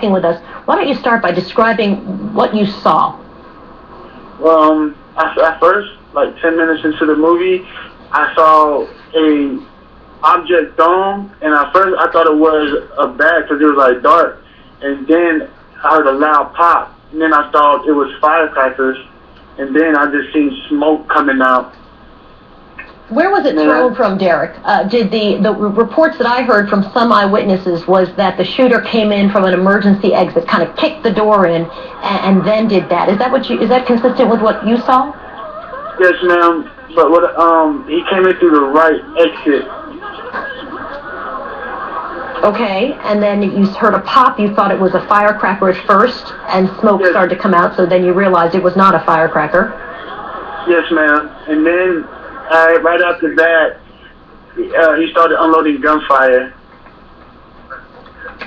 talking with us. Why don't you start by describing what you saw? At first, like 10 minutes into the movie, I saw a object thrown, and at first I thought it was a bag because it was like dark, and then I heard a loud pop, and then I thought it was firecrackers, and then I just seen smoke coming out. Where was it thrown from, Derek? Did the reports that I heard from some eyewitnesses was that the shooter came in from an emergency exit, kind of kicked the door in, and then did that. Is that consistent with what you saw? Yes, ma'am. But he came in through the right exit. Okay, and then you heard a pop. You thought it was a firecracker at first, and smoke started to come out. So then you realized it was not a firecracker. Yes, ma'am. And then right after that, he started unloading gunfire.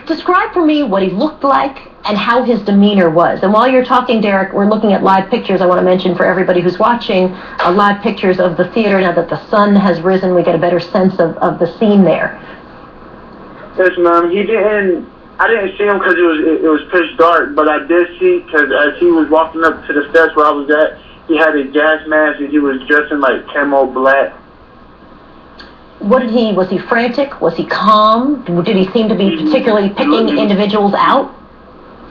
Describe for me what he looked like and how his demeanor was. And while you're talking, Derek, we're looking at live pictures. I want to mention for everybody who's watching, live pictures of the theater. Now that the sun has risen, we get a better sense of the scene there. Yes, ma'am. I didn't see him because it was pitch dark, but I did see, because as he was walking up to the steps where I was at, he had a gas mask and he was dressed in like camo black. Was he frantic? Was he calm? Did he seem to be particularly picking individuals out?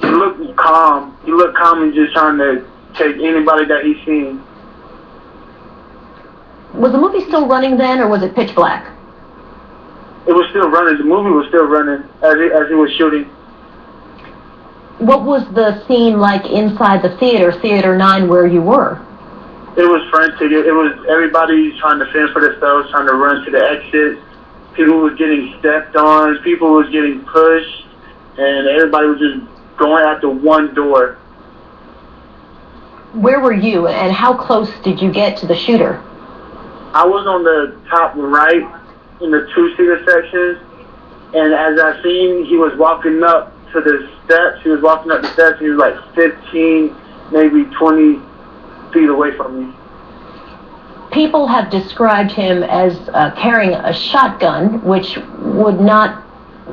He looked calm. He looked calm and just trying to take anybody that he seen. Was the movie still running then, or was it pitch black? It was still running. The movie was still running as he was shooting. What was the scene like inside the theater, Theater 9, where you were? It was frantic. It was everybody trying to fend for themselves, trying to run to the exit. People was getting stepped on. People was getting pushed. And everybody was just going out the one door. Where were you, and how close did you get to the shooter? I was on the top right in the two-seater section. And as I seen, he was walking up to the steps. He was walking up the steps. He was like 15, maybe 20 feet away from me. People have described him as carrying a shotgun, which would not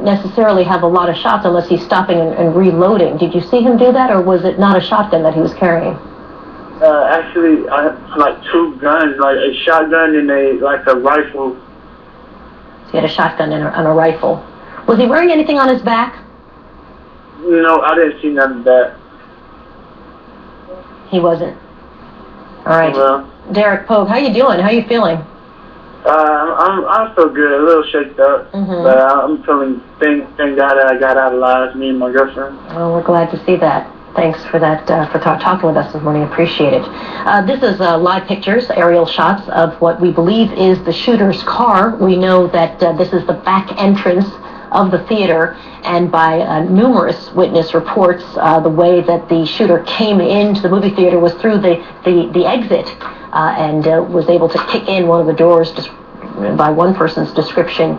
necessarily have a lot of shots unless he's stopping and reloading. Did you see him do that, or was it not a shotgun that he was carrying? Actually, I had like two guns, like a shotgun and a rifle. So he had a shotgun and a rifle. Was he wearing anything on his back? No, I didn't see none of that. He wasn't. All right. Well, Derek Pogue, how you doing? How you feeling? I feel good, a little shaken up, but I'm feeling, thank God that I got out alive, me and my girlfriend. Well, we're glad to see that. Thanks for that, for talking with us this morning. Appreciate it. This is live pictures, aerial shots of what we believe is the shooter's car. We know that this is the back entrance of the theater, and by numerous witness reports, the way that the shooter came into the movie theater was through the exit, and was able to kick in one of the doors, just by one person's description,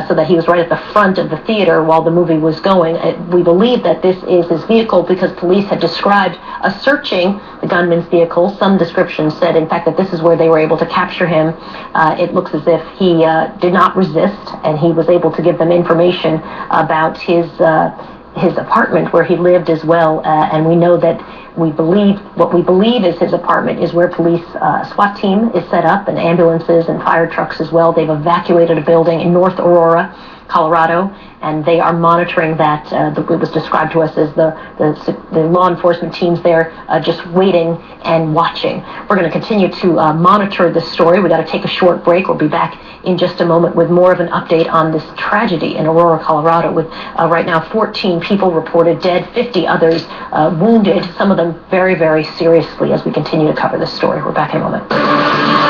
so that he was right at the front of the theater while the movie was going. We believe that this is his vehicle because police had described searching the gunman's vehicle. Some descriptions said, in fact, that this is where they were able to capture him. It looks as if he did not resist, and he was able to give them information about his apartment where he lived as well, and we know that what we believe is his apartment is where police SWAT team is set up, and ambulances and fire trucks as well. They've evacuated a building in North Aurora, Colorado, and they are monitoring that. It was described to us as the law enforcement teams there just waiting and watching. We're going to continue to monitor this story. We got to take a short break. We'll be back in just a moment with more of an update on this tragedy in Aurora, Colorado, with right now 14 people reported dead, 50 others wounded, some of them very, very seriously, as we continue to cover this story. We're back in a moment.